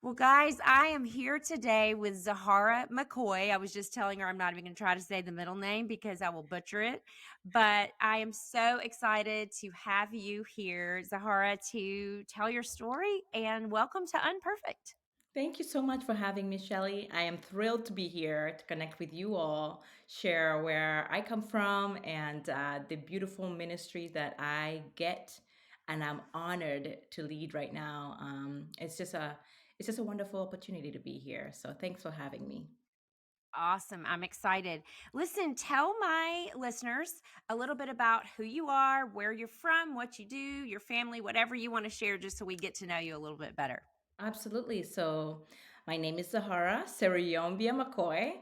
Well, guys, I am here today with Zahara McCoy. I was just telling her I'm not even going to try to say the middle name because I will butcher it. But I am so excited to have you here, Zahara, to tell your story and welcome to Unperfect. Thank you so much for having me, Shelly. I am thrilled to be here to connect with you all, share where I come from and the beautiful ministry that I get, and I'm honored to lead right now. It's just a wonderful opportunity to be here. So thanks for having me. Awesome. I'm excited. Listen, tell my listeners a little bit about who you are, where you're from, what you do, your family, whatever you want to share, just so we get to know you a little bit better. Absolutely. So, my name is Zahara Seruyombya-McCoy,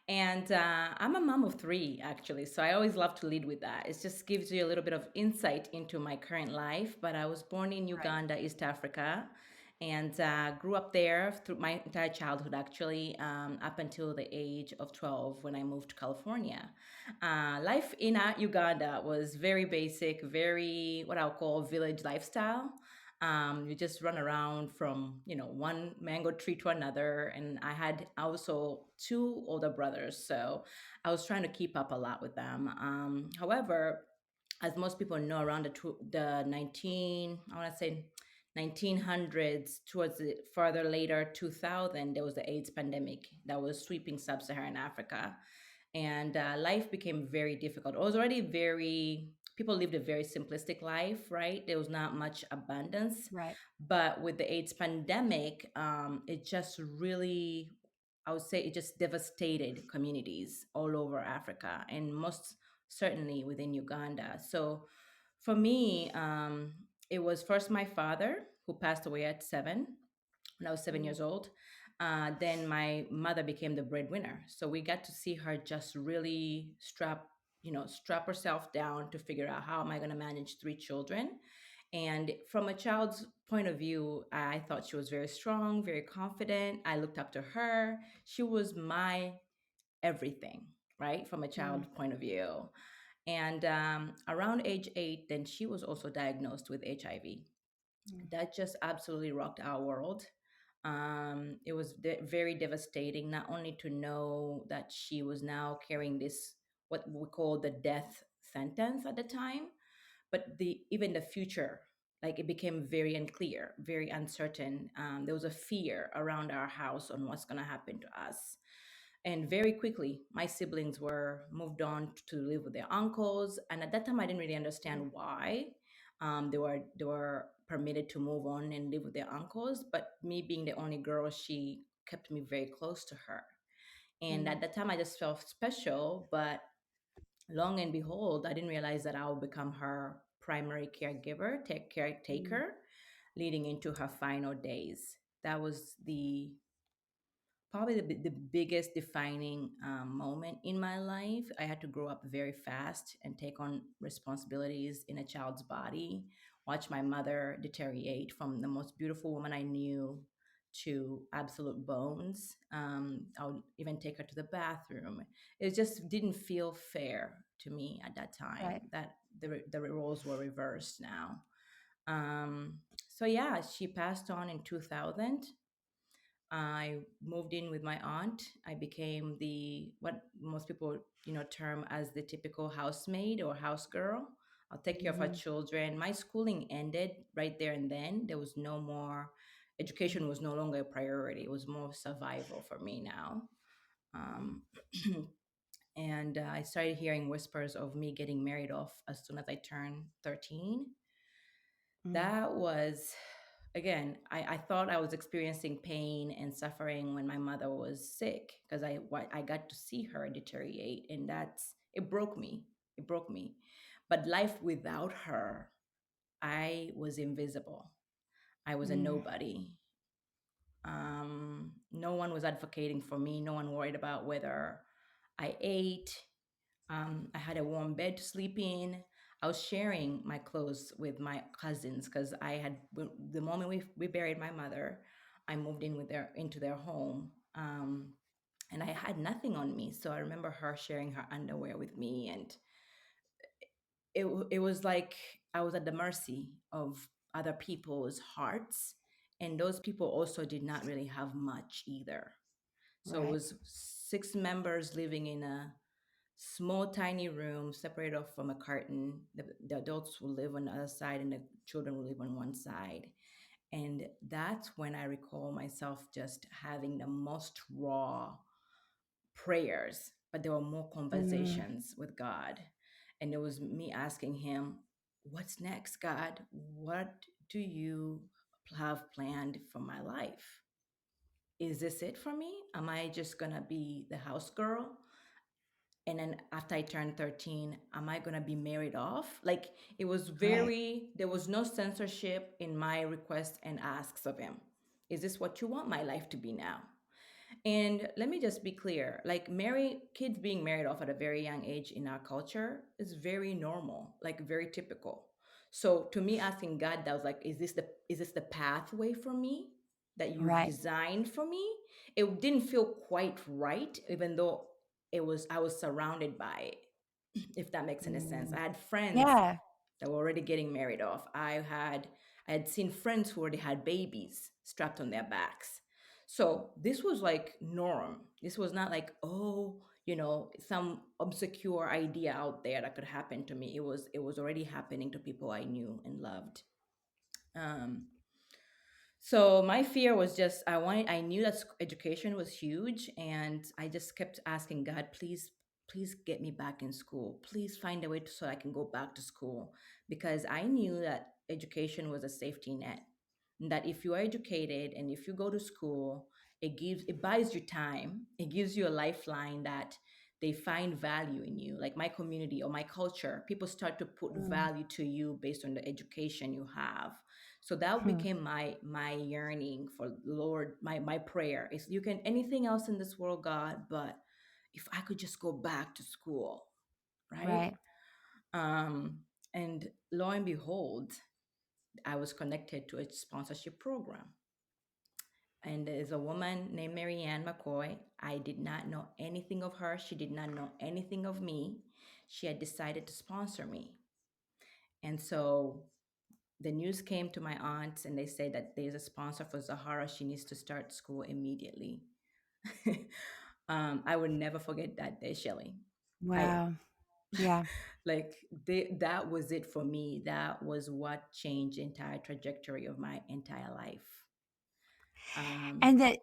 and I'm a mom of three, actually. So, I always love to lead with that. It just gives you a little bit of insight into my current life. But I was born in Right. Uganda, East Africa, and grew up there through my entire childhood, actually, up until the age of 12 when I moved to California. Life in Uganda was very basic, very what I'll call village lifestyle. You just run around from one mango tree to another, and I had also two older brothers, so I was trying to keep up a lot with them. However, as most people know, around the 19 I want to say 1900s, towards the further later 2000, there was the AIDS pandemic that was sweeping sub-Saharan Africa, and life became very difficult. It was already very people lived a very simplistic life, right? There was not much abundance, Right. but with the AIDS pandemic, it just really, I would say, it just devastated communities all over Africa, and most certainly within Uganda. So for me, it was first my father who passed away at 7 when I was 7 years old. Then my mother became the breadwinner. So we got to see her just really strap herself down to figure out how am I going to manage three children. And from a child's point of view, I thought she was very strong, very confident. I looked up to her. She was my everything, right? From a Mm, child point of view. And around age 8, then she was also diagnosed with HIV. mm, That just absolutely rocked our world. It was very devastating, not only to know that she was now carrying this, what we call the death sentence at the time, but the even the future, like it became very unclear, very uncertain. There was a fear around our house on what's going to happen to us. And very quickly, my siblings were moved on to live with their uncles. And at that time, I didn't really mm, understand why they were permitted to move on and live with their uncles. But me being the only girl, she kept me very close to her. And mm, at that time, I just felt special. But long and behold, I didn't realize that I would become her primary caregiver, mm. caretaker, leading into her final days. That was probably the biggest defining moment in my life. I had to grow up very fast and take on responsibilities in a child's body, watch my mother deteriorate from the most beautiful woman I knew to absolute bones. I would even take her to the bathroom. It just didn't feel fair to me at that time Right. that the roles were reversed now. Um, so yeah, she passed on in 2000. I moved in with my aunt. I became the what most people, term as the typical housemaid or house girl. I'll take care of her Mhm. children. My schooling ended right there and then. There was no more education was no longer a priority. It was more survival for me now. Mm, Um, and I started hearing whispers of me getting married off as soon as I turned 13. mm. That was, again, I thought I was experiencing pain and suffering when my mother was sick because I got to see her deteriorate, and it broke me. It broke me. But life without her, I was invisible. I was a Mm. nobody. No one was advocating for me. No one worried about whether I ate. I had a warm bed to sleep in. I was sharing my clothes with my cousins because the moment we buried my mother, I moved into their home, and I had nothing on me. So I remember her sharing her underwear with me, and it was like I was at the mercy of other people's hearts, And those people also did not really have much either. So it Right. was 6 members living in a small, tiny room separated off from a curtain. The adults will live on the other side and the children will live on one side. And that's when I recall myself just having the most raw prayers, but there were more Mm, conversations with God. And it was me asking him, what's next, God? What do you have planned for my life? Is this it for me? Am I just gonna be the house girl? And then after I turned 13, am I gonna be married off? Like it was right. there was no censorship in my requests and asks of him. Is this what you want my life to be now? And let me just be clear, like kids being married off at a very young age in our culture is very normal, like very typical. So to me asking God, that was like, is this the pathway for me that you've Right. designed for me? It didn't feel quite right, even though I was surrounded by it, if that makes any sense. Mm, I had friends yeah. that were already getting married off. I had seen friends who already had babies strapped on their backs. So this was like norm. This was not like, oh, some obscure idea out there that could happen to me. It was already happening to people I knew and loved. Um, so my fear was just I knew that education was huge, and I just kept asking God, please get me back in school. Please find a way so I can go back to school, because I knew that education was a safety net. And that if you are educated and if you go to school, it buys you time. It gives you a lifeline that they find value in you. Like my community or my culture, people start to put Mm, value to you based on the education you have. So that hmm, became my yearning for Lord. My prayer is, you can anything else in this world, God, but if I could just go back to school, right? right. um and lo and behold, I was connected to a sponsorship program, and there's a woman named Marianne McCoy. I did not know anything of her. She did not know anything of me. She had decided to sponsor me. And so the news came to my aunts, and they said that there's a sponsor for Zahara. She needs to start school immediately. I would never forget that day, Shelly. I Wow. Yeah. like that was it for me. That was what changed the entire trajectory of my entire life. Um, And that,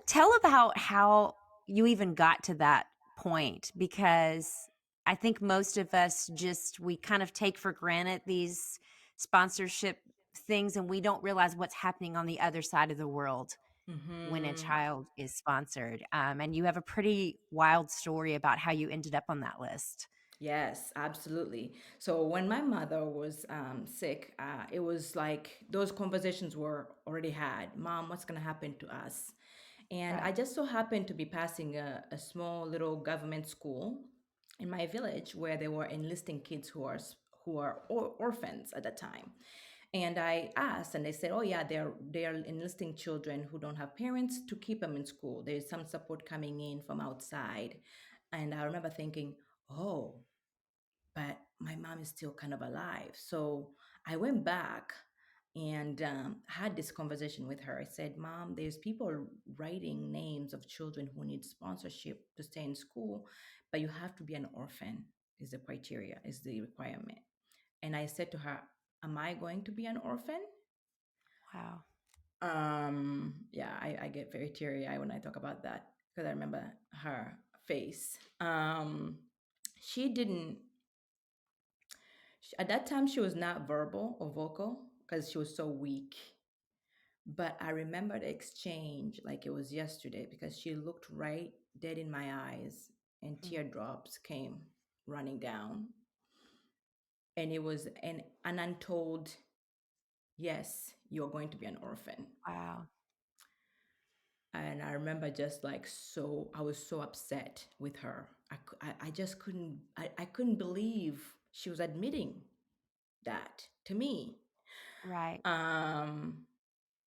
tell about how you even got to that point, because I think most of us just we kind of take for granted these sponsorship things, and we don't realize what's happening on the other side of the world when a mhm. child is sponsored. And you have a pretty wild story about how you ended up on that list. Yes, absolutely. So when my mother was sick, it was like those conversations were already had. Mom, what's going to happen to us? And I Right. just so happened to be passing a small little government school in my village where they were enlisting kids who are orphans at the time. And I asked, and they said, "Oh yeah, they are enlisting children who don't have parents to keep them in school. There's some support coming in from outside." And I remember thinking, "Oh, but my mom is still kind of alive." So I went back and had this conversation with her. I said, "Mom, there's people writing names of children who need sponsorship to stay in school, but you have to be an orphan, is the criteria, is the requirement." And I said to her, "Am I going to be an orphan?" Wow. Yeah, I get very teary eyed when I talk about that because I remember her face. She didn't At that time, she was not verbal or vocal because she was so weak. But I remember the exchange like it was yesterday because she looked right dead in my eyes and Mm, teardrops came running down. And it was an untold, yes, you're going to be an orphan. wow. And I remember just like I was so upset with her. I just I couldn't believe she was admitting that to me. Right. Um,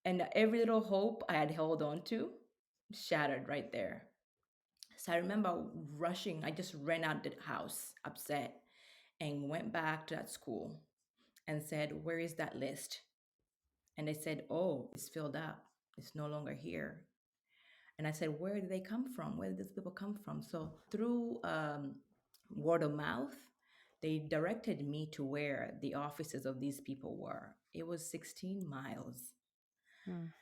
and every little hope I had held on to shattered right there. So I remember rushing. I just ran out the house upset and went back to that school and said, "Where is that list?" And they said, oh, it's filled up. It's no longer here. And I said, where did they come from? Where did these people come from? So through word of mouth, they directed me to where the offices of these people were. It was 16 miles. Mm.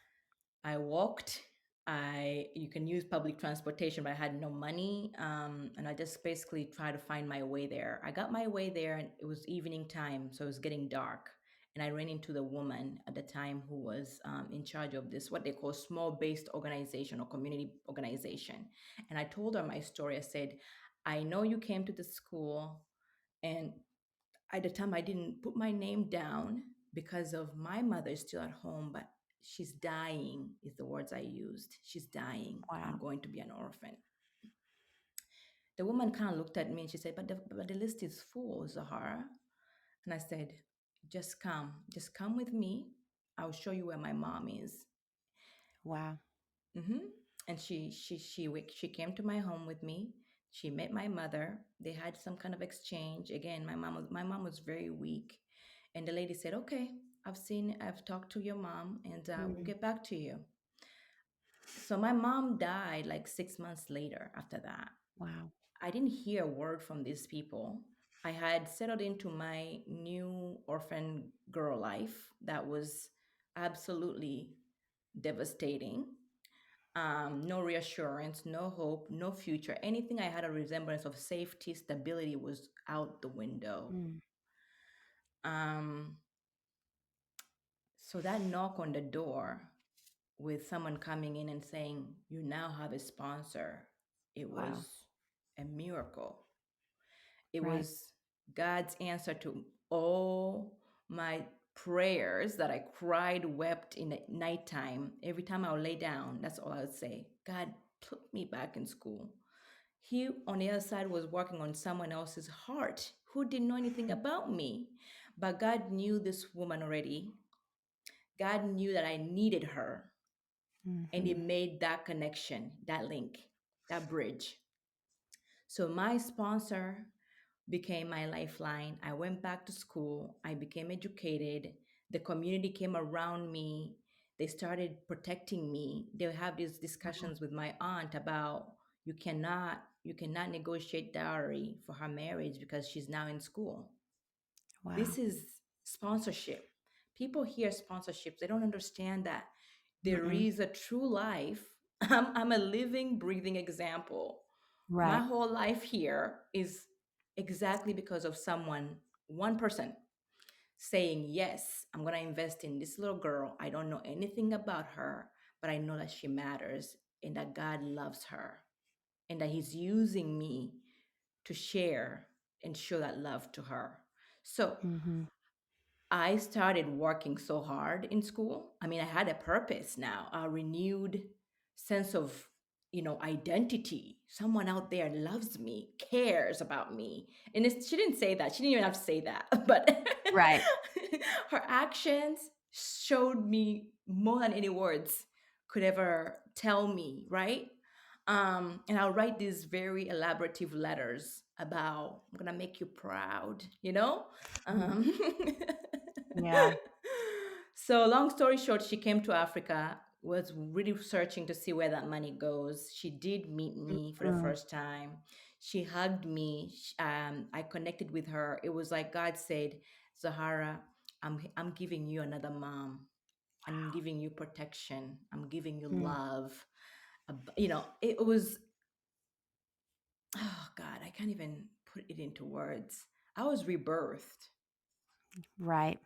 I walked. You can use public transportation, but I had no money, and I just basically tried to find my way there. I got my way there, and it was evening time, so it was getting dark. And I ran into the woman at the time who was in charge of this, what they call small-based organization or community organization. And I told her my story. I said, "I know you came to the school, and at the time I didn't put my name down because of my mother is still at home, but she's dying is the words I used. She's dying. I'm Wow. going to be an orphan." The woman kind of looked at me and she said, but the list is full, Zahara. And I said, just come with me. I'll show you where my mom is. Wow. Hmm. And she came to my home with me. She met my mother. They had some kind of exchange. Again, my mom was very weak, and the lady said, "Okay, I've talked to your mom, and we'll Mm. get back to you." So my mom died like 6 months later. After that, Wow. I didn't hear a word from these people. I had settled into my new orphan girl life that was absolutely devastating. No reassurance, no hope, no future. Anything I had a resemblance of safety, stability was out the window. Mm. Um, so that knock on the door with someone coming in and saying, "You now have a sponsor," it Wow. was a miracle. It Right. was God's answer to all my prayers that I cried, wept in the nighttime. Every time I would lay down, that's all I would say: God, put me back in school. He, on the other side, was working on someone else's heart who didn't know anything about me. But God knew this woman already. God knew that I needed her. And He Mm-hmm. made that connection, that link, that bridge. So my sponsor became my lifeline. I went back to school. I became educated. The community came around me. They started protecting me. They would have these Wow. discussions with my aunt about you cannot negotiate dowry for her marriage because she's now in school. Wow. This is sponsorship. People hear sponsorships, they don't understand that there Mm-mm. is a true life. I'm a living, breathing example. My Right. whole life here is exactly because of someone, one person saying, "Yes, I'm going to invest in this little girl. I don't know anything about her, but I know that she matters and that God loves her and that He's using me to share and show that love to her." So Mm-hmm. I started working so hard in school. I mean, I had a purpose now, a renewed sense of, identity. Someone out there loves me, cares about me. And she didn't say that. She didn't even have to say that. But Right. her actions showed me more than any words could ever tell me, right? And I'll write these very elaborative letters about, "I'm gonna make you proud," you know? Mhm. Um, Yeah. so, long story short, she came to Africa, was really searching to see where that money goes. She did meet me for the Mm. first time. She hugged me. I connected with her. It was like God said, "Zahara, I'm giving you another mom. I'm giving you protection. I'm giving you Mm. love." It was, oh God, I can't even put it into words. I was rebirthed. Right.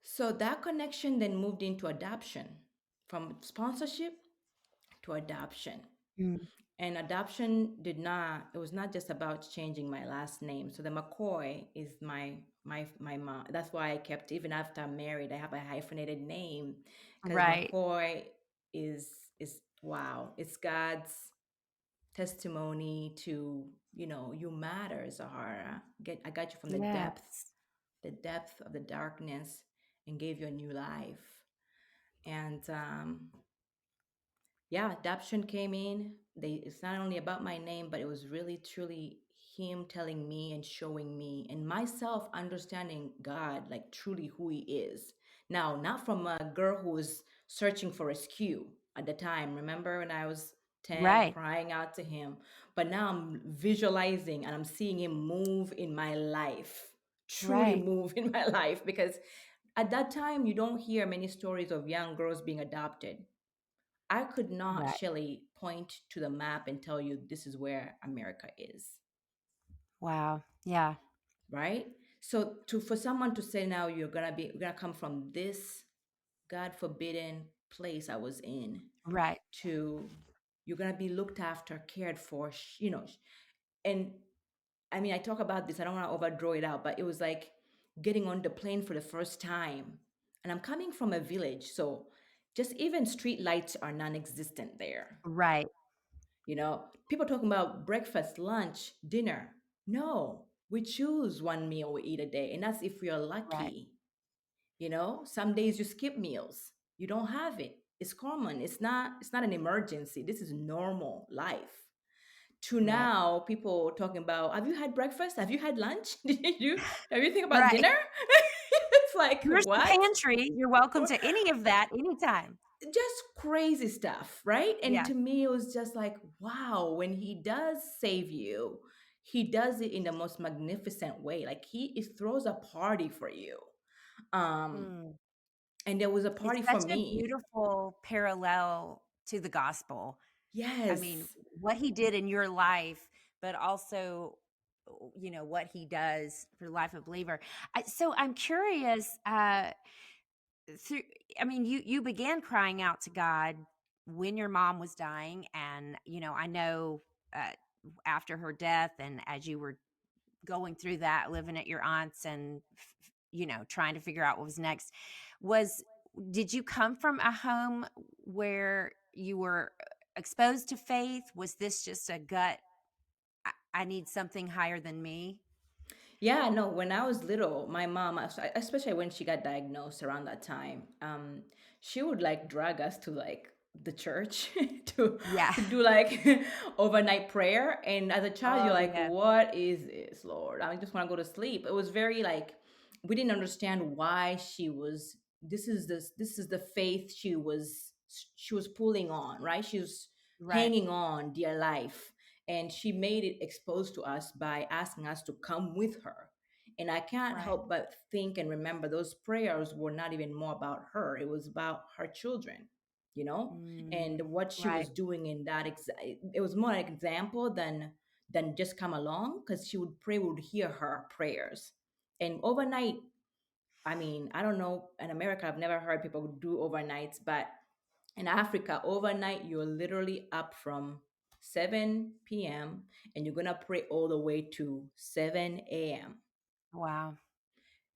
So that connection then moved into adoption, from sponsorship to adoption. Mm. And adoption it was not just about changing my last name. So the McCoy is my mom. That's why I kept, even after I'm married, I have a hyphenated name, because Right. McCoy is wow, it's God's testimony to, you matter, Zahara. I got you from Yes. the depth of the darkness, and gave you a new life. And yeah, adoption came in. It's not only about my name, but it was really truly Him telling me and showing me, and myself understanding God, like truly who He is. Now, not from a girl who was searching for rescue at the time. Remember when I was 10 Right. crying out to him? But now I'm visualizing and I'm seeing him move in my life, truly Right. move in my life. Because at that time, you don't hear many stories of young girls being adopted. I could not, Right. Shelly, point to the map and tell you this is where America is, Wow. Yeah. right? So to for someone to say now you're gonna come from this God forbidden place I was in Right. to you're gonna be looked after, cared for, and I mean I talk about this, I don't want to overdraw it out, but it was like getting on the plane for the first time. And I'm coming from a village, so just even street lights are non-existent there. Right. People talking about breakfast, lunch, dinner. No, we choose one meal we eat a day, and that's if we are Right. lucky. Some days you skip meals. You don't have it. It's common. It's not an emergency. This is normal life. To Right. now, people talking about, have you had breakfast? Have you had lunch? Did you have you think about Right. dinner? It's like, Here's the what? pantry. You're welcome to any of that anytime. Just crazy stuff, right? And Yeah. to me, it was just like, wow, when he does save you, he does it in the most magnificent way. Like he throws a party for you. Um, Mm. and there was a It's party for such a me. beautiful parallel to the gospel. I mean, Yes. what he did in your life, but also, what he does for the life of a believer. So I'm curious, through I mean, you began crying out to God when your mom was dying, and, I know, uh, after her death and as you were going through that, living at your aunt's and, trying to figure out what was next. Was Did you come from a home where you were exposed to faith? Was this just a gut, I need something higher than me? Yeah, no, when I was little, my mom, especially when she got diagnosed around that time, she would like drag us to like the church to Yeah. to do like overnight prayer. And as a child, you're Oh, like, yeah. what is this, Lord? I just want to go to sleep. It was very like we didn't understand why she was this is the faith she was pulling on, right? She was Right. hanging on dear life, and she made it exposed to us by asking us to come with her. And I can't Right. help but think and remember those prayers were not even more about her, it was about her children, and Mm, what she right. was doing in that it was more an example than just come along, because she would pray, we would hear her prayers. And overnight, I mean, I don't know, in America I've never heard people do overnights, but in Africa, overnight, you're literally up from 7 p.m. and you're going to pray all the way to 7 a.m. Wow.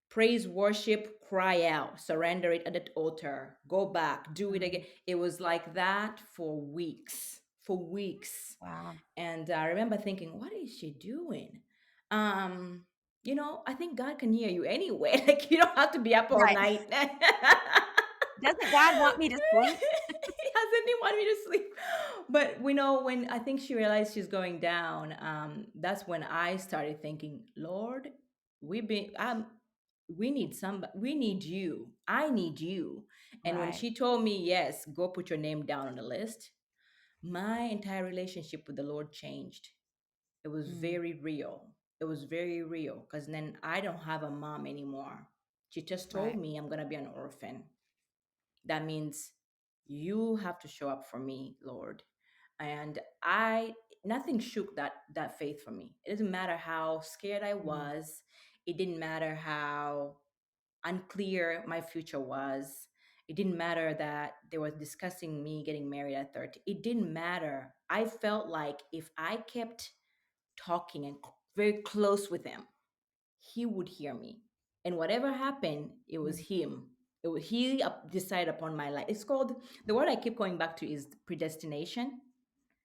Praise, worship, cry out, surrender it at the altar, go back, do it again. Mm, It was like that for weeks, for weeks. wow. And I remember thinking, what is she doing? Um, I think God can hear you anyway. Like you don't have to be up all Right. night. Doesn't God want me to sleep? He hasn't even wanted me to sleep. But we know when I think she realized she's going down, that's when I started thinking, Lord, we need somebody, we need you. I need you. And when Right. she told me, yes, go put your name down on the list, my entire relationship with the Lord changed. It was Mm, very real. It was very real because then I don't have a mom anymore. She just told right. me I'm going to be an orphan. That means you have to show up for me, Lord. And I nothing shook that faith for me. It doesn't matter how scared I Mm, was. It didn't matter how unclear my future was. It didn't matter that they were discussing me getting married at 30. It didn't matter. I felt like if I kept talking and very close with him, he would hear me. And whatever happened, it was mm. him. He decided upon my life. It's called, the word I keep going back to is predestination.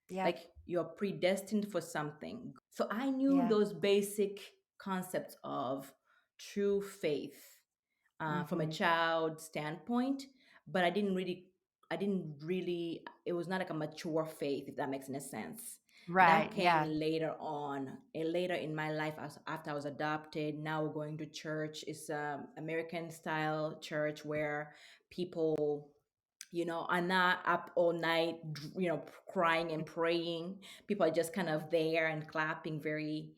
Yeah. Like you're predestined for something. So I knew Yeah. those basic concepts of true faith from a Mhm. child standpoint, but I didn't really, it was not like a mature faith, if that makes any sense. Right. That came Yeah. later on, later in my life, after I was adopted. Now going to church is American style church where people, are not up all night, crying and praying. People are just kind of there and clapping very,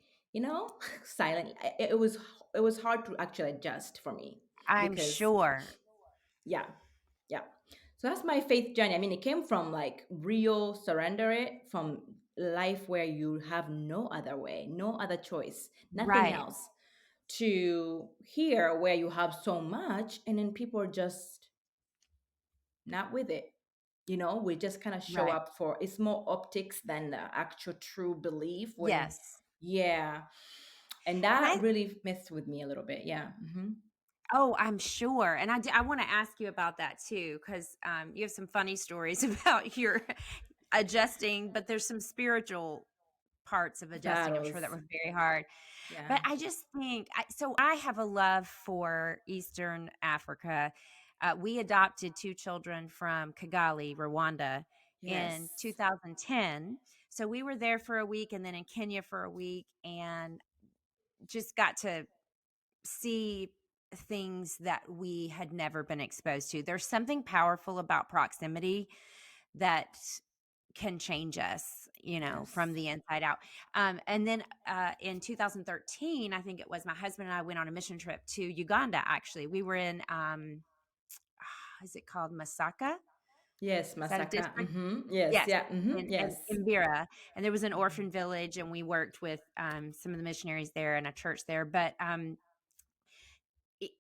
silent. It was hard to actually adjust for me I'm because, sure. yeah, yeah. So that's my faith journey. I mean, it came from like real surrender, it from life where you have no other way, no other choice, nothing Right. else, to here where you have so much and then people are just not with it. We just kind of show Right. up for, it's more optics than the actual true belief when, Yes. yeah. And And that I really messed with me a little bit. Yeah. Oh, I'm sure. And I wanna ask you about that too, 'cause, you have some funny stories about your adjusting, but there's some spiritual parts of adjusting, I'm sure that Battles. were very hard. Yeah. But I just think I have a love for Eastern Africa. We adopted 2 children from Kigali, Rwanda in Yes. 2010. So we were there for a week and then in Kenya for a week and just got to see things that we had never been exposed to. There's something powerful about proximity that can change us, Yes. from the inside out. And then in 2013, I think it was, my husband and I went on a mission trip to Uganda. Actually, we were in is it called Masaka? Yes, Is that a Masaka. district? Yes, Yes, yeah. in Yes. Mbira, and there was an Mhm. orphan village, and we worked with some of the missionaries there and a church there. But it,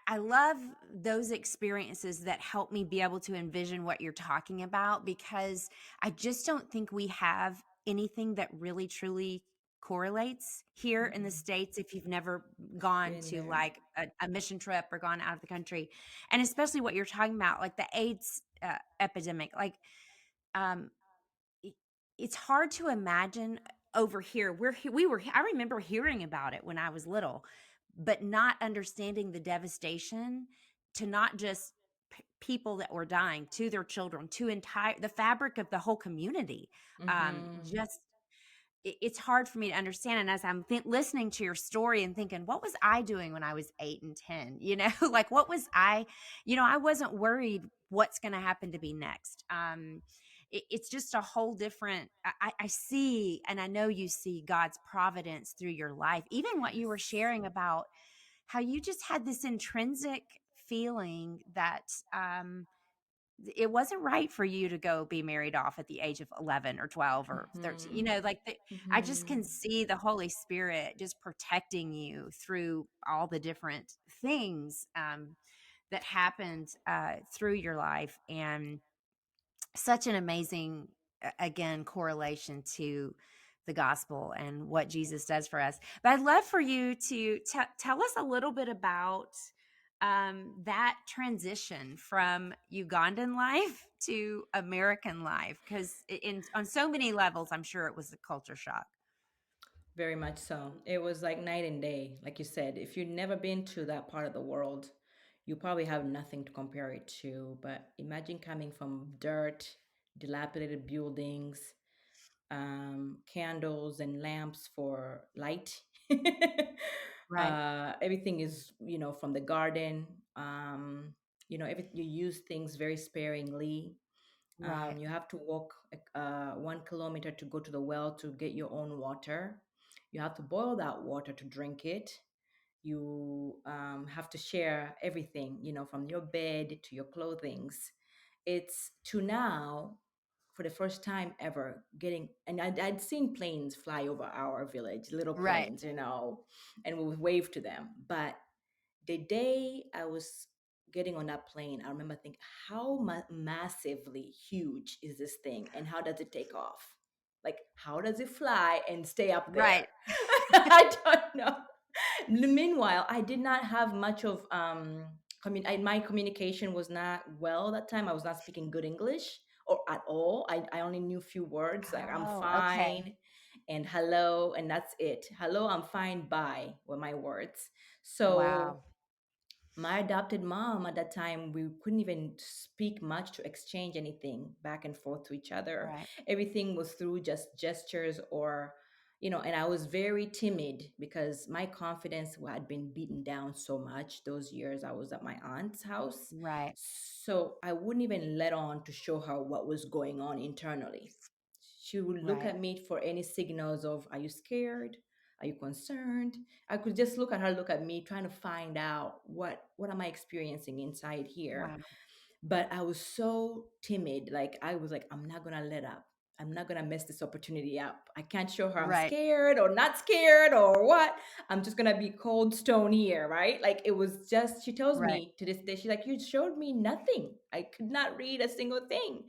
I love those experiences that help me be able to envision what you're talking about, because I just don't think we have anything that really truly correlates here in the Mm-mm. States if you've never gone Been to there. like a mission trip or gone out of the country. And especially what you're talking about, like the AIDS epidemic. Like, um, I it's hard to imagine over here. I remember hearing about it when I was little, but not understanding the devastation to not just people that were dying, to their children, to entire the fabric of the whole community. Mm-hmm. Just it's hard for me to understand. And as I'm listening to your story and thinking, what was I doing when I was 8 and 10? Like what was I? I wasn't worried what's going to happen to me next. It's just a whole different. I see, and I know you see God's providence through your life. Even what you were Yes. sharing about how you just had this intrinsic feeling that it wasn't right for you to go be married off at the age of 11 or 12 or 13. Mm-hmm. Like I just Mm-hmm. can see the Holy Spirit just protecting you through all the different things that happened through your life. And such an amazing, again, correlation to the gospel and what Jesus does for us. But I'd love for you to tell us a little bit about that transition from Ugandan life to American life, because in on so many levels, I'm sure it was a culture shock. Very much so. It was like night and day. Like you said, if you've never been to that part of the world, you probably have nothing to compare it to. But imagine coming from dirt, dilapidated buildings, candles and lamps for light. Right, Everything is, from the garden. You use things very sparingly. right, You have to walk 1 kilometer to go to the well to get your own water. You have to boil that water to drink it. You have to share everything, from your bed to your clothings. It's to now, for the first time ever, getting, and I'd seen planes fly over our village, little right, planes, and we would wave to them. But the day I was getting on that plane, I remember thinking, how massively huge is this thing, and how does it take off? Like, how does it fly and stay up there? right, I don't know. Meanwhile, I did not have much of my communication was not well that time. I was not speaking good English or at all. I only knew few words like I'm oh, okay, fine and hello, and that's it. Hello, I'm fine, bye were my words. So wow, My adopted mom at that time, we couldn't even speak much to exchange anything back and forth to each other. Right. Everything was through just gestures or, and I was very timid because my confidence had been beaten down so much those years I was at my aunt's house. Right. So I wouldn't even let on to show her what was going on internally. She would look Right. at me for any signals of, are you scared? Are you concerned? I could just look at her, look at me, trying to find out what am I experiencing inside here. Wow. But I was so timid. Like I was like, I'm not gonna let up. I'm not gonna mess this opportunity up. I can't show her I'm Right. scared or not scared or what. I'm just gonna be cold stone here, right? Like it was just, she tells Right. me to this day, she's like, you showed me nothing. I could not read a single thing.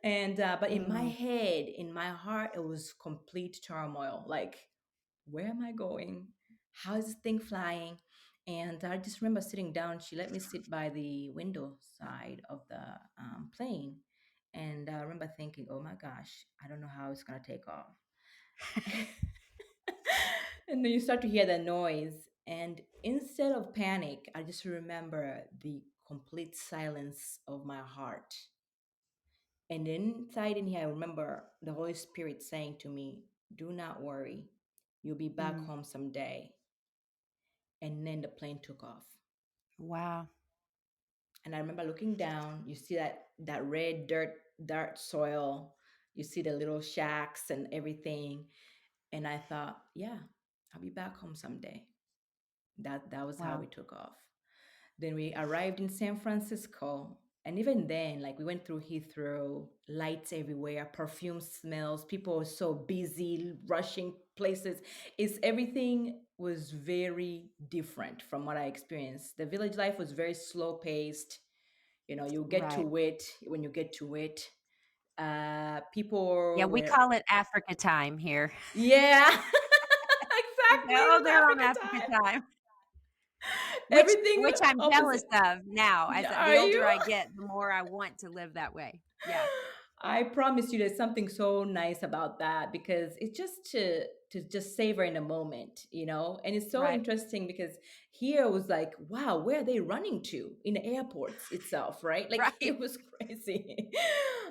And but in my Mm. head, in my heart, it was complete turmoil. Like, where am I going? How is this thing flying? And I just remember sitting down. She let me sit by the window side of the plane. And I remember thinking, oh my gosh, I don't know how it's going to take off. And then you start to hear the noise. And instead of panic, I just remember the complete silence of my heart. And inside in here, I remember the Holy Spirit saying to me, do not worry. You'll be back Mm. home someday. And then the plane took off. Wow. And I remember looking down, you see that red dirt soil, you see the little shacks and everything. And I thought, yeah, I'll be back home someday. That was how Wow. we took off. Then we arrived in San Francisco. And even then, like we went through Heathrow, lights everywhere, perfume smells, people were so busy, rushing places. It's everything was very different from what I experienced. The village life was very slow paced. You get Right. to it when you get to it. Yeah, People we were, call it Africa time here. yeah, We say, exactly. It "Oh, was they're on Africa Africa time. time," Everything which I'm jealous opposite. of now. As Yeah, the are you? older I get, the more I want to live that way. Yeah. I promise you there's something so nice about that because it's just to just savor in a moment. And it's so Right. interesting because here was like, wow, where are they running to in the airports itself, right? Like Right. it was crazy.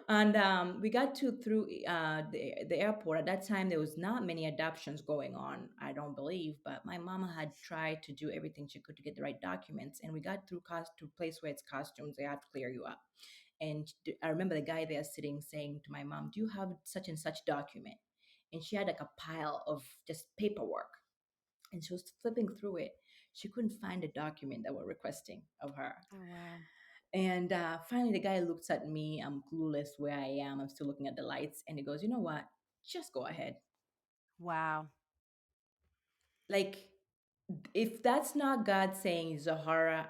And we got to through the airport. At that time there was not many adoptions going on, I don't believe, but my mama had tried to do everything she could to get the right documents, and we got through to a place where it's costumes, they have to clear you up. And I remember the guy there sitting saying to my mom, do you have such and such document? And she had like a pile of just paperwork. And she was flipping through it. She couldn't find the document that we're requesting of her. Oh, wow. And finally, the guy looks at me. I'm clueless where I am. I'm still looking at the lights. And he goes, you know what? Just go ahead. Wow. Like, if that's not God saying, Zahara,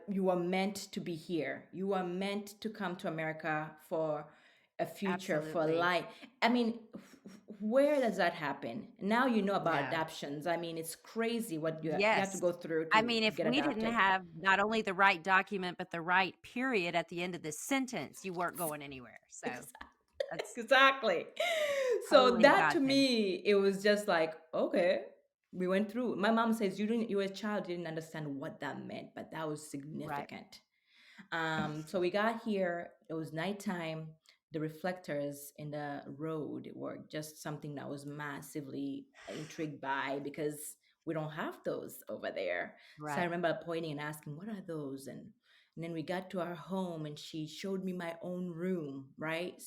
you are meant to be here. You are meant to come to America for a future, for Absolutely. life. I mean, where does that happen? Now you know about No. adoptions. I mean, it's crazy what you have to Yes. go through I to mean, if get we didn't adopted. have not only the right document, but the right period at the end of the sentence, you weren't going anywhere. So that's Exactly. So totally a that God to thing. me, it was just like, okay, we went through. My mom says you were a child, you didn't understand what that meant, but that was Right. significant. So we got here, it was nighttime. The reflectors in the road were just something that was massively intrigued by because we don't have those over there. So I Right. remember pointing and asking, what are those? And then we got to our home and she showed me my own room, right?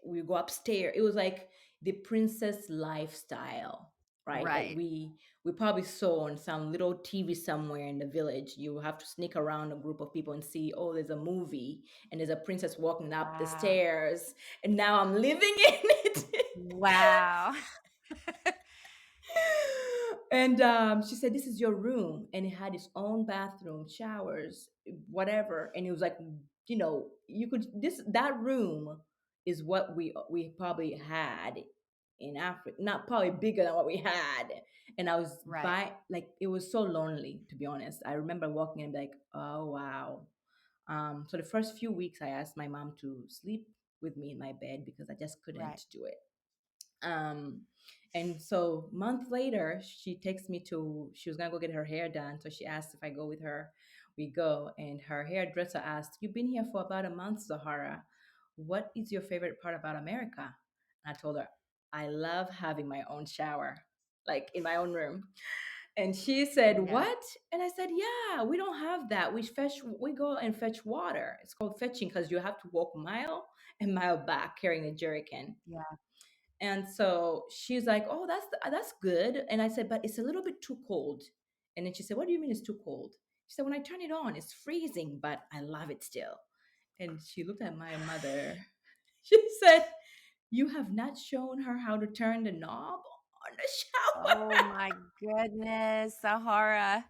We go upstairs. It was like the princess lifestyle, right? That Right. we probably saw on some little TV somewhere in the village. You have to sneak around a group of people and see, oh, there's a movie and there's a princess walking up the Wow. stairs, and now I'm living in it. Wow. And she said, "This is your room," and it had its own bathroom, showers, whatever. And it was like, you could that room is what we probably had in Africa, not probably bigger than what we had. And I was Right. like, it was so lonely, to be honest. I remember walking and be like, oh wow. So the first few weeks, I asked my mom to sleep with me in my bed because I just couldn't Right. do it. Um, and so month later, she takes me to. She was gonna go get her hair done, so she asked if I go with her. We go, and her hairdresser asked, "You've been here for about a month, Zahara. What is your favorite part about America?" And I told her, "I love having my own shower, like in my own room." And she said, Yeah. "What?" And I said, "Yeah, we don't have that. We go and fetch water. It's called fetching because you have to walk a mile and mile back carrying a jerrycan." Yeah. And so she's like, "Oh, that's good." And I said, "But it's a little bit too cold." And then she said, "What do you mean it's too cold?" She said, "When I turn it on, it's freezing, but I love it still." And she looked at my mother. She said, "You have not shown her how to turn the knob on the shower." Oh my goodness, Sahara.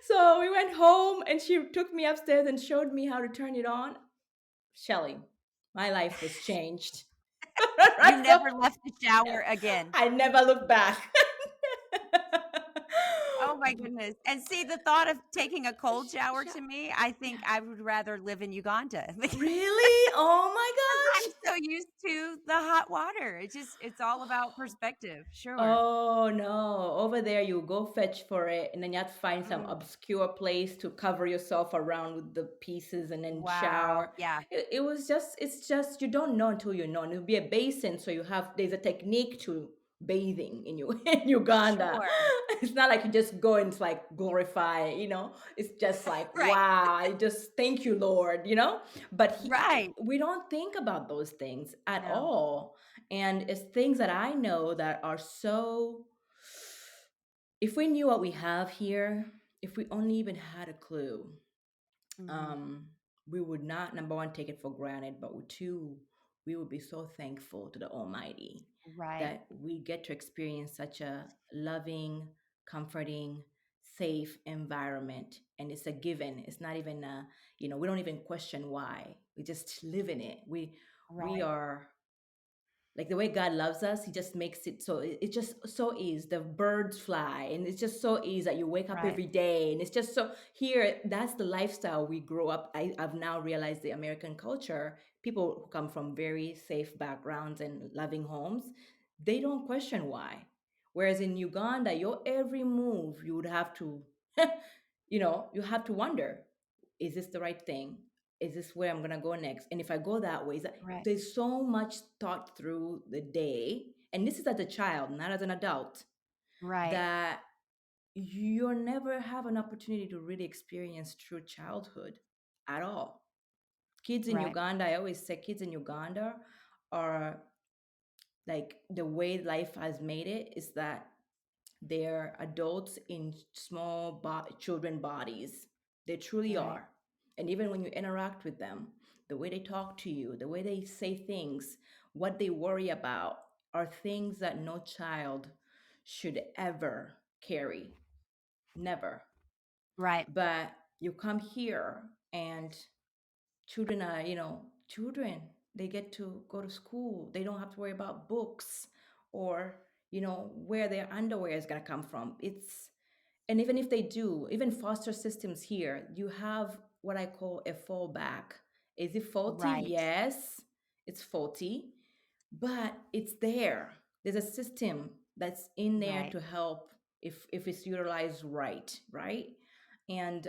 So we went home and she took me upstairs and showed me how to turn it on. Shelly, my life was changed. You Right? So never left the shower again. I never looked back. Oh my goodness. And see, the thought of taking a cold shower Sh- to me, I think yeah. I would rather live in Uganda because Really? Oh my I'm gosh. so used to the hot water. It's all about perspective. Sure. Oh no, over there you go fetch for it and then you have to find some Mm, obscure place to cover yourself around with the pieces and then wow. shower. Yeah. It was just, it's just, you don't know until you know. And it'll be a basin, so there's a technique to bathing in you in Uganda. Sure. It's not like you just go and like glorify, it's just like, Right. wow, I just thank you, Lord. But Right. we don't think about those things at No. all. And it's things that I know that are so, if we knew what we have here, if we only even had a clue, Hmm. um, we would not, number one, take it for granted, but two, we would be so thankful to the Almighty Right. that we get to experience such a loving, comforting, safe environment. And it's a given. It's not even we don't even question why. We just live in it. We Right. are like the way God loves us, He just makes it so it's just so easy. The birds fly, and it's just so easy that you wake up Right. every day, and it's just so here. That's the lifestyle we grow up. I've now realized the American culture. People who come from very safe backgrounds and loving homes, they don't question why. Whereas in Uganda, your every move you would have to, you have to wonder, is this the right thing? Is this where I'm gonna go next? And if I go that way, Right. there's so much thought through the day, and this is as a child, not as an adult, Right. that you'll never have an opportunity to really experience true childhood at all. Kids in Right. Uganda, I always say kids in Uganda are like the way life has made it is that they're adults in small children bodies. They truly Right. are. And even when you interact with them, the way they talk to you, the way they say things, what they worry about are things that no child should ever carry. Never. Right. But you come here and children are, children, they get to go to school. They don't have to worry about books or, where their underwear is going to come from. And even if they do, even foster systems here, you have what I call a fallback. Is it faulty? Right. Yes, it's faulty, but it's there. There's a system that's in there Right. to help if it's utilized right, right? And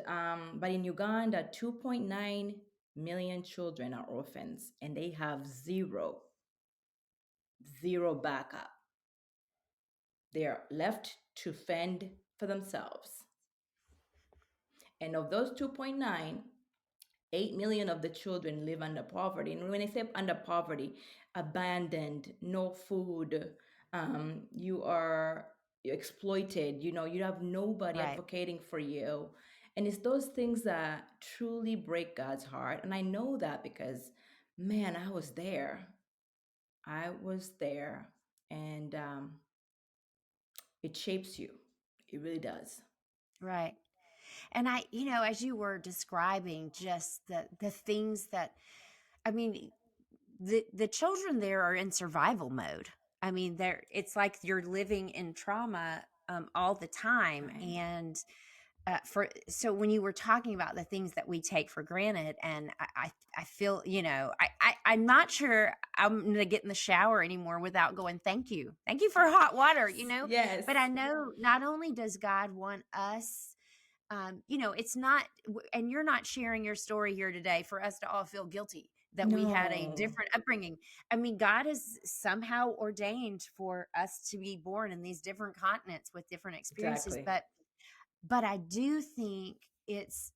but in Uganda, 2.9 million children are orphans, and they have zero backup. They are left to fend for themselves. And of those 2.9, 8 million of the children live under poverty. And when I say under poverty, abandoned, no food, you are exploited, you have nobody Right. advocating for you. And it's those things that truly break God's heart. And I know that because, man, I was there. I was there. And it shapes you. It really does. Right. And as you were describing just the things that I mean, the children there are in survival mode. I mean, it's like you're living in trauma all the time. Time. And for so when you were talking about the things that we take for granted, and I feel, I'm not sure I'm gonna get in the shower anymore without going, thank you for hot water, but I Yes, know not only does God want us, it's not, and you're not sharing your story here today for us to all feel guilty that we had a no, different upbringing. I mean, God has somehow ordained for us to be born in these different continents with different experiences, exactly. but I do think it's,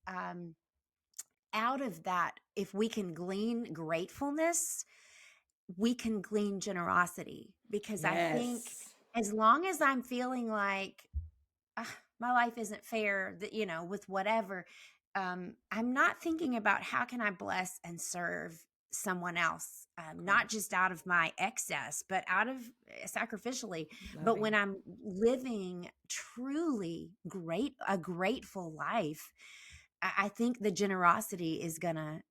out of that, if we can glean gratefulness, we can glean generosity, because I think Yes, as long as I'm feeling like, my life isn't fair, that, with whatever, I'm not thinking about how can I bless and serve someone else, not correct. just out of my excess, but out of, sacrificially. But when Loving. I'm living truly a grateful life, I think the generosity is gonna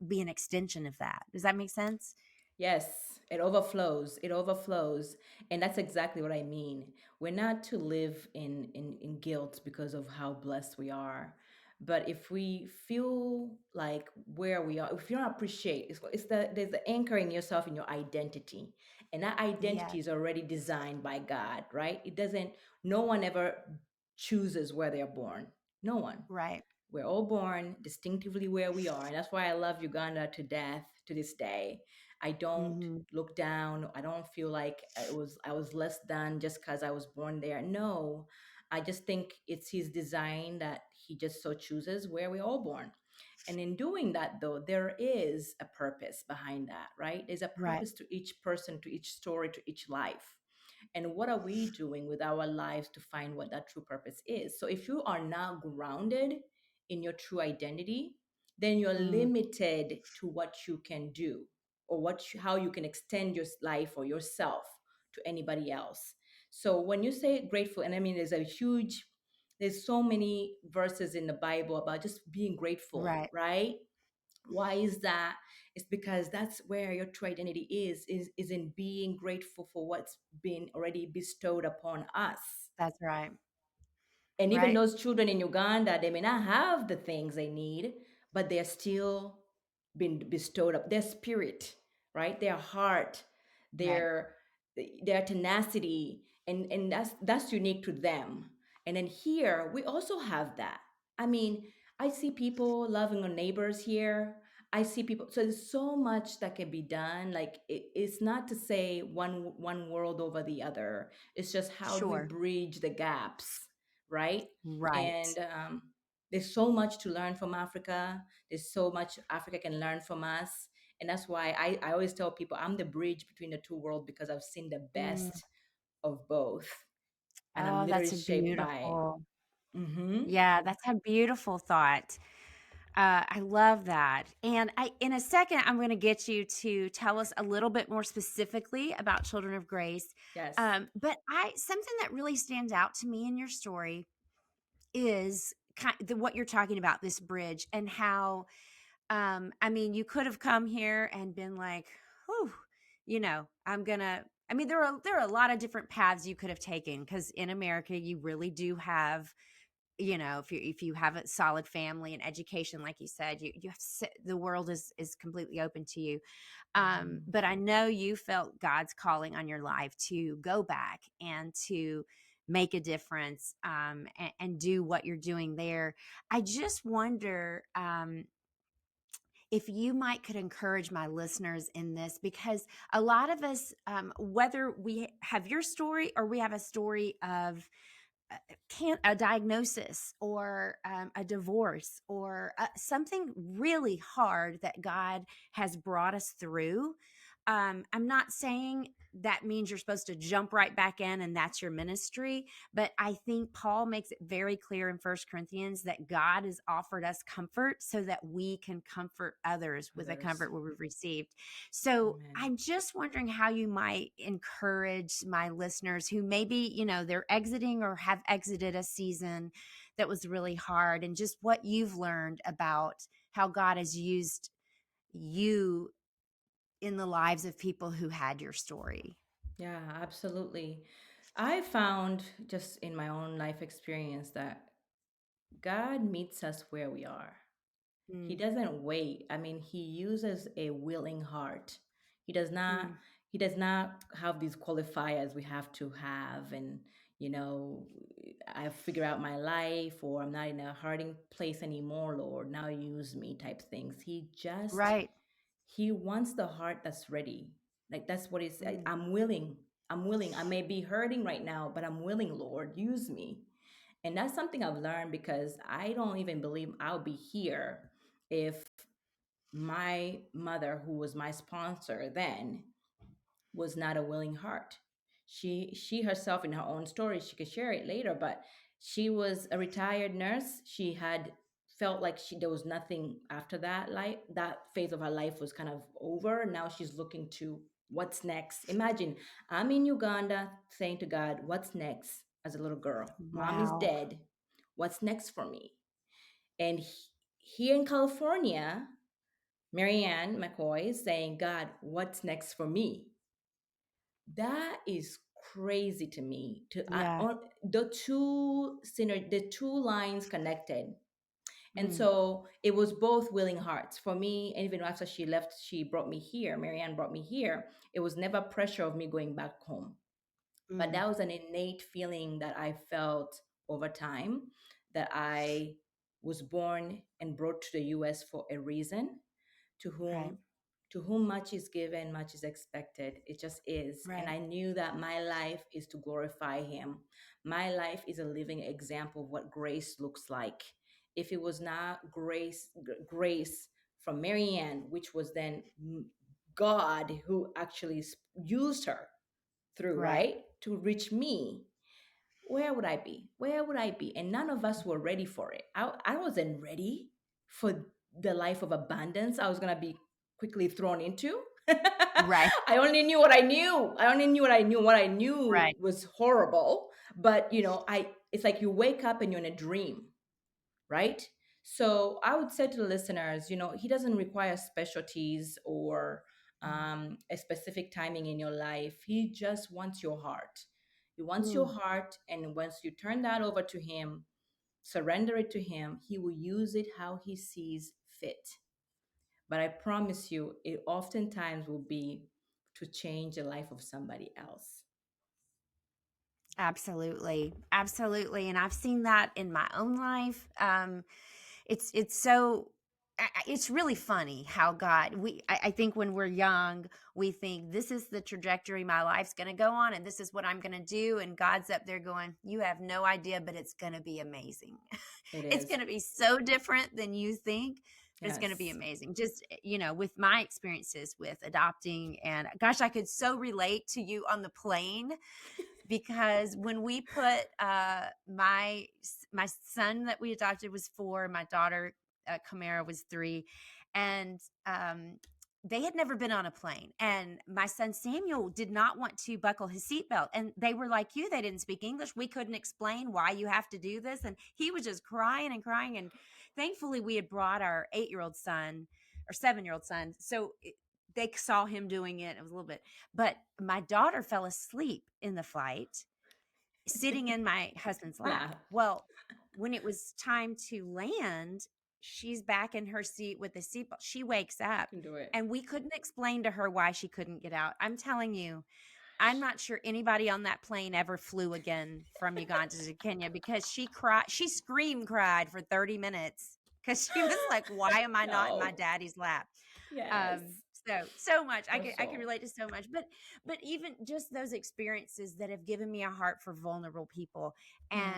be an extension of that. Does that make sense? Yes, it overflows. It overflows. And that's exactly what I mean. We're not to live in guilt because of how blessed we are. But if we feel like where we are, if you don't appreciate, there's the anchoring yourself in your identity. And that Yeah. identity is already designed by God, right? No one ever chooses where they're born. No one. Right. We're all born distinctively where we are. And that's why I love Uganda to death to this day. I don't Mhm. look down. I don't feel like I was less than just because I was born there. No. I just think it's his design that he just so chooses where we're all born. And in doing that, though, there is a purpose behind that, right? There's a Right. purpose to each person, to each story, to each life. And what are we doing with our lives to find what that true purpose is? So if you are not grounded in your true identity, then you're Mm. limited to what you can do, or how you can extend your life or yourself to anybody else. So when you say grateful, and I mean, there's so many verses in the Bible about just being grateful, Right. right? Why is that? It's because that's where your true identity is in being grateful for what's been already bestowed upon us. That's right. And even Right. those children in Uganda, they may not have the things they need, but they're still been bestowed up. Their spirit, right? Their heart, Right. their their tenacity, and that's unique to them. And then here we also have that. I mean, I see people loving our neighbors here. I see people. So there's so much that can be done. Like it's not to say one world over the other. It's just how do we Sure. bridge the gaps, right? Right. And there's so much to learn from Africa. There's so much Africa can learn from us. And that's why I always tell people I'm the bridge between the two worlds because I've seen the Mm. best of both. And I'm Oh, literally that's a shaped by it. beautiful, Mm-hmm. yeah, that's a beautiful thought. I love that. And in a second, I'm going to get you to tell us a little bit more specifically about Children of Grace. Yes. But something that really stands out to me in your story is what you're talking about, this bridge, and how, I mean, you could have come here and been like, whew, I mean, there are a lot of different paths you could have taken, because in America, you really do have, if you have a solid family and education, like you said, you have the world is completely open to you. Mm-hmm. But I know you felt God's calling on your life to go back and to make a difference, and do what you're doing there. I just wonder, if you might could encourage my listeners in this, because a lot of us, whether we have your story or we have a story of, can't a diagnosis, or a divorce, or something really hard that God has brought us through. I'm not saying that means you're supposed to jump right back in and that's your ministry, but I think Paul makes it very clear in First Corinthians that God has offered us comfort so that we can comfort others with the Others. comfort we've received. So Amen. I'm just wondering how you might encourage my listeners who maybe, they're exiting or have exited a season that was really hard, and just what you've learned about how God has used you in the lives of people who had your story. Yeah, absolutely. I found just in my own life experience that God meets us where we are. He Mm, doesn't wait. I mean, he uses a willing heart. He does not mm, he does not have these qualifiers we have to have, and you know, I figure out my life, or I'm not in a hurting place anymore, Lord. Now use me type things. right. He wants the heart that's ready. Like that's what he's Mm, I'm willing. I'm willing. I may be hurting right now, but I'm willing, Lord. Use me. And that's something I've learned because I don't even believe I'll be here if my mother, who was my sponsor then, was not a willing heart. She herself, in her own story, she could share it later, but she was a retired nurse. She had felt like there was nothing after that. Life, that phase of her life was kind of over. Now she's looking to what's next. Imagine I'm in Uganda saying to God, what's next? As a little girl, mom is wow. dead. What's next for me? And here in California, Marianne McCoy is saying, God, what's next for me? That is crazy to me. Yeah. The two lines connected. And Mm, so it was both willing hearts for me. And even after she left, she brought me here. Marianne brought me here. It was never pressure of me going back home, but mm, that was an innate feeling that I felt over time, that I was born and brought to the US for a reason, to right. whom much is given, much is expected. It just is. And Right. I knew that my life is to glorify him. My life is a living example of what grace looks like. If it was not grace from Marianne, which was then God who actually used her through, Right. right, to reach me, where would I be? Where would I be? And none of us were ready for it. I wasn't ready for the life of abundance I was going to be quickly thrown into. Right. I only knew what I knew. I only knew what I knew. What I knew Right. was horrible. But, it's like you wake up and you're in a dream, right? So I would say to the listeners, he doesn't require specialties or a specific timing in your life. He just wants your heart. He wants your Mm, heart. And once you turn that over to him, surrender it to him, he will use it how he sees fit. But I promise you, it oftentimes will be to change the life of somebody else. absolutely. Absolutely. And I've seen that in my own life. It's so it's really funny how I think when we're young, we think this is the trajectory my life's going to go on and this is what I'm going to do, and God's up there going, you have no idea, but it's going to be amazing. It It's is. going to be so different than you think, but it's going to be Yes. amazing. Just, with my experiences with adopting, and gosh, I could so relate to you on the plane, because when we put my son that we adopted was 4, my daughter Kamara was 3, and they had never been on a plane, and my son Samuel did not want to buckle his seatbelt, and they were like you, they didn't speak English, we couldn't explain why you have to do this, and he was just crying and crying, and thankfully we had brought our 8-year-old son or 7-year-old son, so they saw him doing it. It was a little bit, but my daughter fell asleep in the flight, sitting in my husband's lap. Yeah, Well, when it was time to land, she's back in her seat with the seatbelt. She wakes up, can do it. and we couldn't explain to her why she couldn't get out. I'm telling you, I'm not sure anybody on that plane ever flew again from Uganda to Kenya, because she cried for 30 minutes because she was like, why am I not in my No. daddy's lap? Yes. Um, so much. I can Also. relate to so much, but even just those experiences that have given me a heart for vulnerable people. Yeah.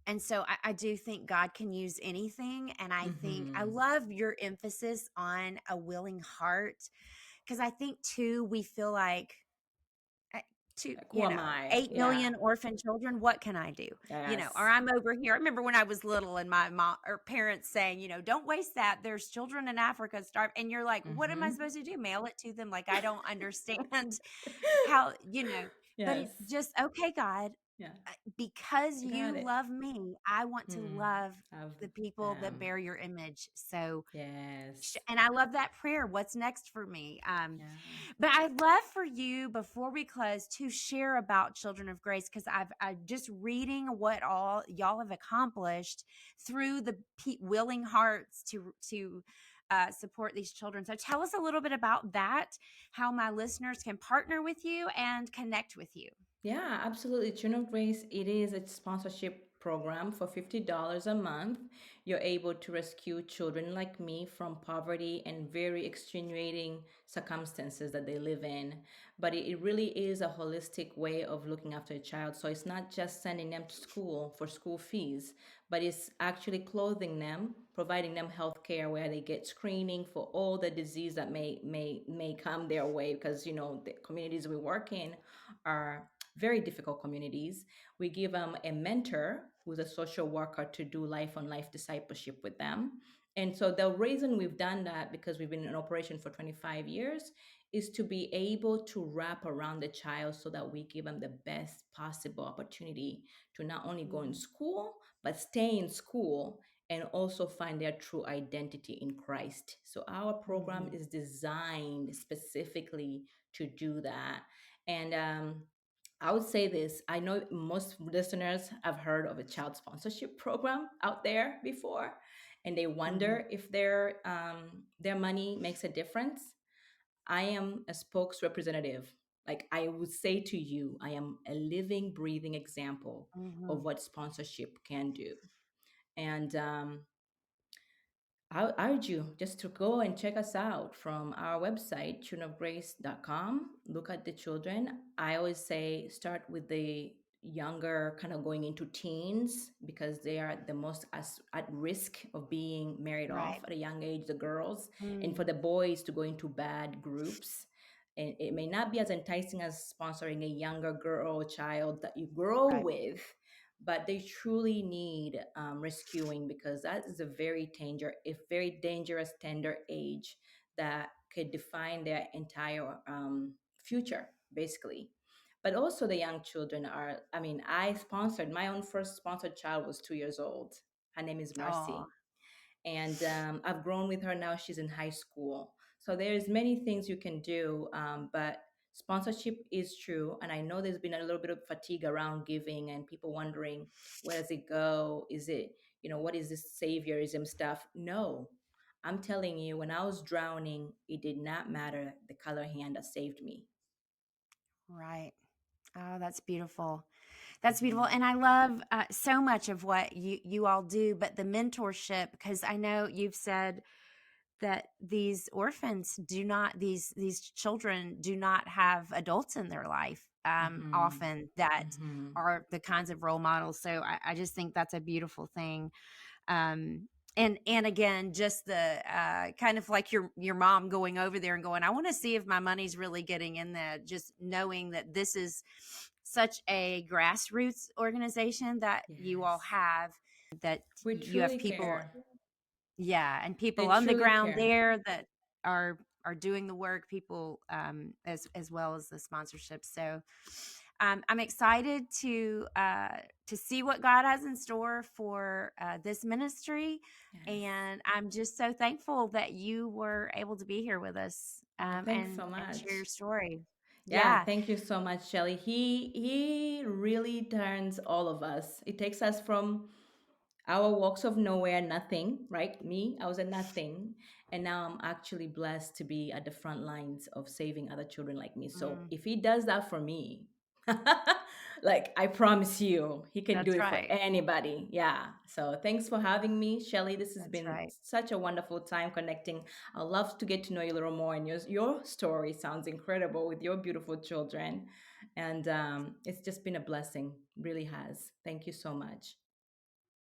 And so I do think God can use anything. And I think I Mm-hmm. love your emphasis on a willing heart, because I think too, we feel like, uh, to, Like, who am I? 8 Yeah. million orphan children, what can I do? Or Yes. I'm over here. I remember when I was little and my mom or parents saying, don't waste that. There's children in Africa starve. And you're like, what am I Mm-hmm. supposed to do? Mail it to them? Like, I don't understand how, but Yes. it just, okay, God. Yeah. Because I got you it. love me, I want to Hmm. love Of the people that them. bear your image. So, Yes. and I love that prayer. What's next for me? Yeah. But I'd love for you before we close to share about Children of Grace because I just reading what all y'all have accomplished through the willing hearts to support these children. So tell us a little bit about that, how my listeners can partner with you and connect with you. Yeah, absolutely. Tune of Grace, it is a sponsorship program for $50 a month. You're able to rescue children like me from poverty and very extenuating circumstances that they live in. But it really is a holistic way of looking after a child. So it's not just sending them to school for school fees, but it's actually clothing them, providing them health care where they get screening for all the disease that may come their way because the communities we work in are very difficult communities. We give them a mentor who's a social worker to do life on life discipleship with them. And so the reason we've done that, because we've been in operation for 25 years, is to be able to wrap around the child so that we give them the best possible opportunity to not only go in Mm, school, but stay in school and also find their true identity in Christ. So our program mhm. is designed specifically to do that. And I would say this. I know most listeners have heard of a child sponsorship program out there before, and they Mhm. wonder if their money makes a difference. I am a spokes representative. Like I would say to you, I am a living, breathing example of Mhm. what sponsorship can do. And I urge you just to go and check us out from our website, tuneofgrace.com. Look at the children. I always say start with the younger, kind of going into teens, because they are the most at risk of being married off Right. at a young age, the girls, and for Mm. the boys to go into bad groups. And it may not be as enticing as sponsoring a younger girl or child that you grow Right. with, but they truly need rescuing, because that is a very dangerous tender age that could define their entire future, basically. But also the young children are, I mean, I sponsored my own first sponsored child was 2 years old. Her name is Oh, Mercy, and I've grown with her now. She's in high school, so there's many things you can do, but sponsorship is true. And I know there's been a little bit of fatigue around giving and people wondering, where does it go? Is it, what is this saviorism stuff? No, I'm telling you, when I was drowning, it did not matter the color hand that saved me. right. Oh, that's beautiful. That's beautiful. Hmm. And I love so much of what you all do, but the mentorship, because I know you've said that these orphans do not these children do not have adults in their life Hmm. often that Hmm. are the kinds of role models. So I just think that's a beautiful thing. And again, just the kind of like your mom going over there and going, I want to see if my money's really getting in there, just knowing that this is such a grassroots organization that you all Yes, have, that we you have truly people, care. yeah, and They people on the truly ground care. there that are doing the work, people as well as the sponsorship. So I'm excited to see what God has in store for this ministry, Yes. and I'm just so thankful that you were able to be here with us Oh, thanks so and share much. your story. Yeah, Yeah. thank you so much, Shelly. He really turns all of us. It takes us from our walks of nowhere, nothing, right? Me, I was a nothing. And now I'm actually blessed to be at the front lines of saving other children like me. So Mm, if he does that for me, like I promise you, he can do that's it for right. anybody. Yeah. So thanks for having me, Shelly. This has That's been right. such a wonderful time connecting. I love to get to know you a little more, and your story sounds incredible with your beautiful children. And it's just been a blessing, really has. Thank you so much.